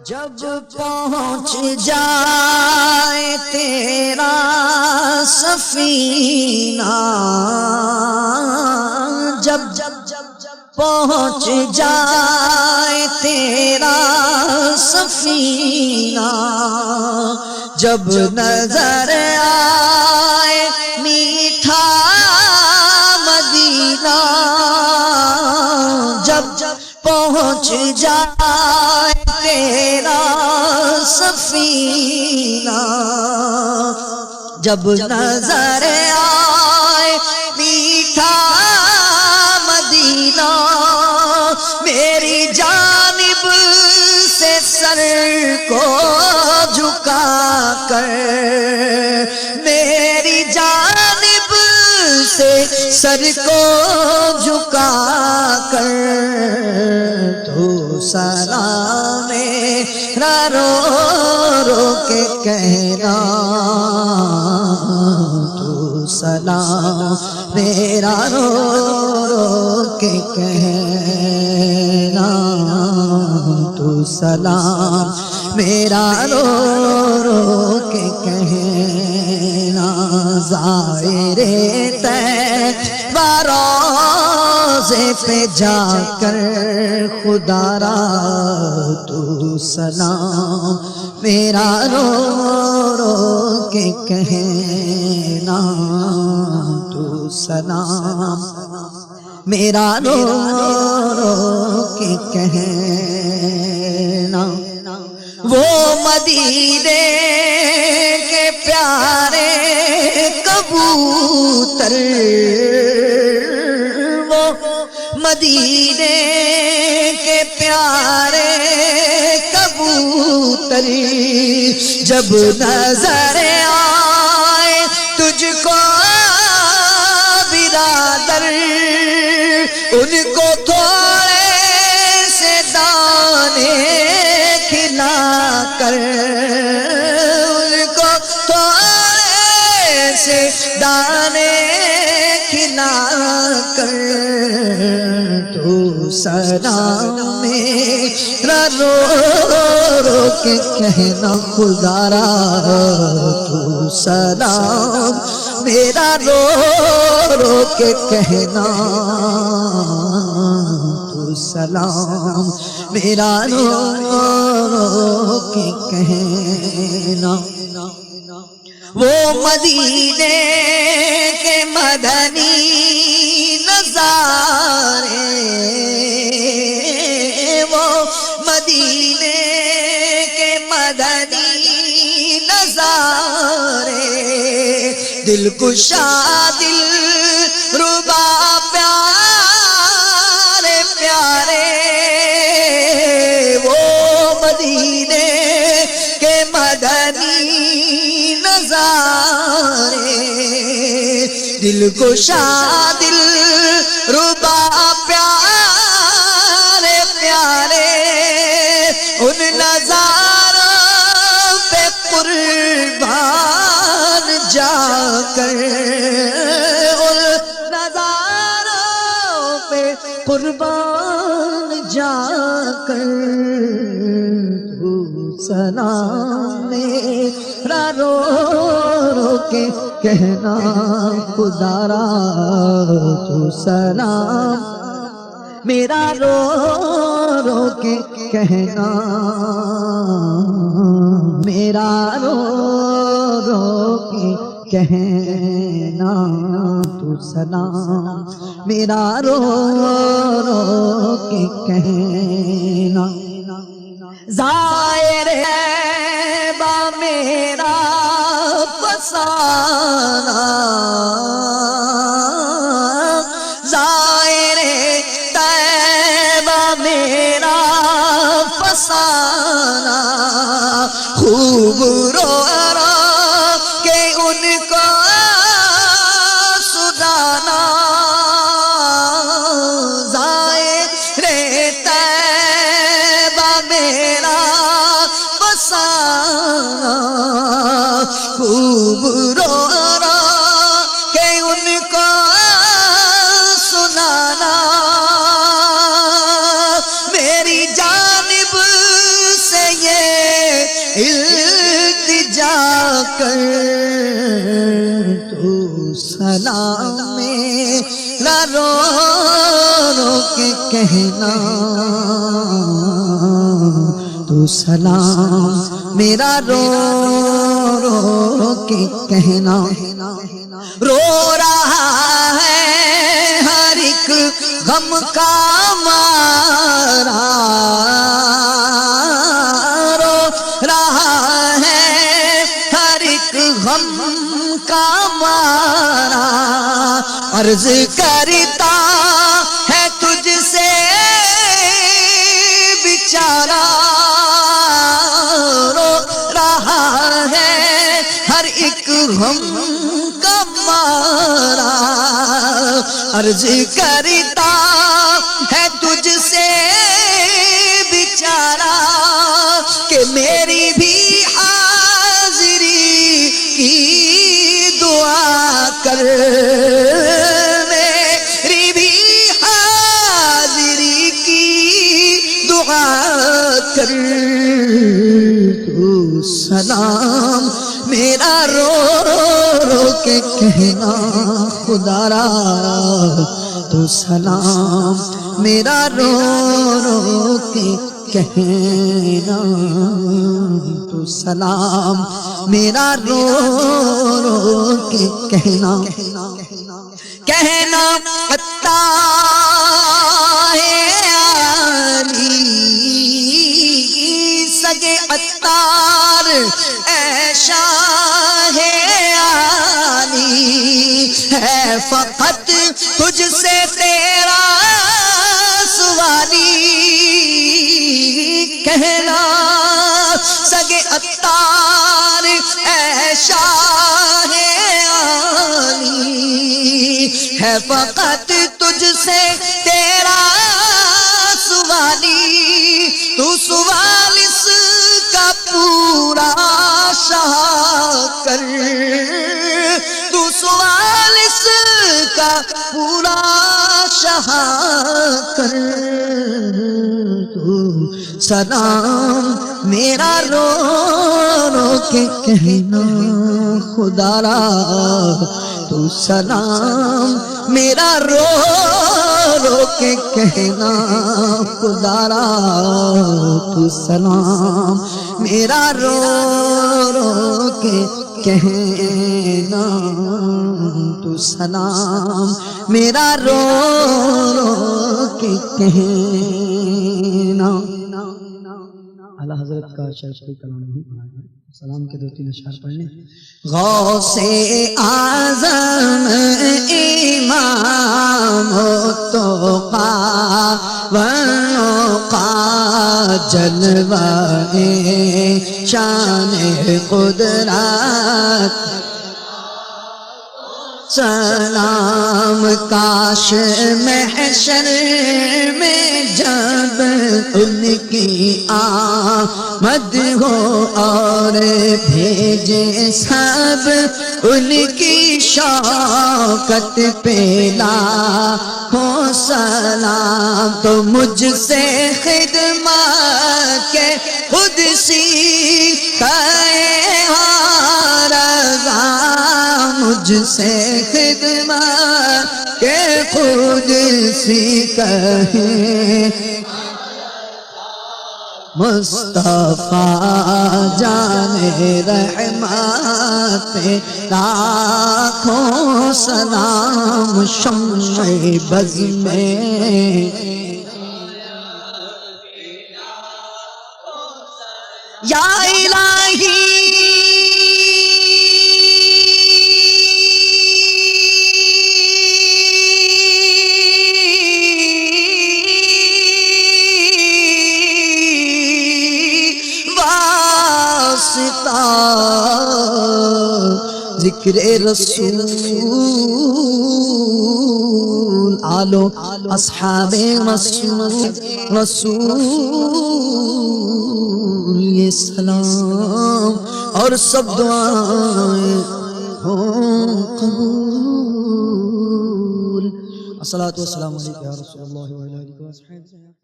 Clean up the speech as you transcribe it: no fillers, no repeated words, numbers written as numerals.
جب پہنچ جائے تیرا سفینہ، جب پہنچ جائے تیرا سفینہ، جب نظر آئے میٹھا مدینہ، جب پہنچ جائے تیرا سفینہ، جب نظر آئے میٹھا مدینہ، میری جانب سے سر کو جھکا کر، میری جانب سے سر کو جھکا کر تو سلام میرا رو رو کے کہنا، تو سلام میرا رو رو کے کہنا، تو سلام میرا رو رو کے کہنا، زائر طیبہ روضے پہ جا کر خدا را تو سلام میرا رو رو کے کہنا، تو سلام میرا رو رو کے کہنا، وہ مدینے کے پیارے کبوتر، وہ مدینے کے پیارے کبوتر، جب نظر آئے تجھ کو برادر، ان کو تھوڑے سے دانے کھلا کر، ان کو تھوڑے سے دانے کھلا کر تو سلام میرا رو رو کے کہنا، خدا را تو سلام میرا رو رو کے کہنا، تو سلام میرا رو رو کے کہنا، وہ مدینے کے مدنی نظارے، وہ مدینے کے مدنی نظارے، دل کشا دل ربا پیارے پیارے، وہ مدینے کے مدنی نظارے، دل کشا دل ربا پیارے پیارے، ان نظاروں پہ قربان جا کر، ان نظاروں پہ قربان جا کر تو سلام میرا رو رو کے کہنا، خدا را تو سلام میرا رو رو کے کہنا، میرا رو رو کے کہنا، تو سلام میرا رو رو کے کہنا، زائر طیبہ میرا فسانہ، زائر طیبہ میرا فسانہ، خوب رو رو کے ان کو سنانا، زائر طیبہ میرا فسانہ، خوب رو رو کے ان کو سنانا، میری جانب سے یہ کر تو سلام میرا رو رو کے کہنا، تو سلام میرا رو رو کے کہنا۔ رو رہا ہے ہر ایک غم کا مارا، رو رہا ہے ہر ایک غم کا مارا، عرض کرتا ہے تجھ سے بیچارہ، رو رہا ہے ہر ایک غم کا مارا، عرض کرتا ہے تجھ سے بیچارہ کہ میری بھی حاضری کی دعا کر، میری بھی حاضری کی دعا کر، تو سلام میرا رو رو کے کہنا خدا را، تو سلام میرا رو رو کے کہنا، تو سلام میرا رو رو کے کہنا، کہنا عطار علی سگے عطار اے شاہ علی، ہے فقط تجھ سے تیرا سوالی، کہنا سگے عطار اے شاہ علی، ہے فقط تجھ سے تیرا سوالی، تو سوال اس کا پورا شاہ کر، تو سوال اس کا پورا شاہ کر، تو سلام میرا رو رو کے کہنا خدا را، تو سلام میرا رو رو کے کہنا خدا را، تو سلام میرا رو رو کے کہنا، تو سلام میرا رو رو کے کہنا۔ اعلیٰ حضرت کا شرف کوئی کلام نہیں پڑھا ہے، سلام کے دو تین اشعار پڑھ لیں۔ غوث اعظم امام التقیٰ والنقیٰ، جلوہ شان قدرت سلام، کاش محشر میں جب ان کی آمد ہو اور بھیجے سب ان کی شوکت پہ لاکھوں سلام، تو مجھ سے خدمت کے خود سیکھے رضا، مجھ سے خدمت کے خود سیکھے مصطفیٰ جان رحمت، لاکھوں سلام شمع بز میں، یا الہی ذکر رسول آلو اصحاب رسول، یہ سلام اور سب دعائیں ہوں قبول۔ الصلاۃ والسلام علیکم یا رسول اللہ وعلی آلہ وصحبہ۔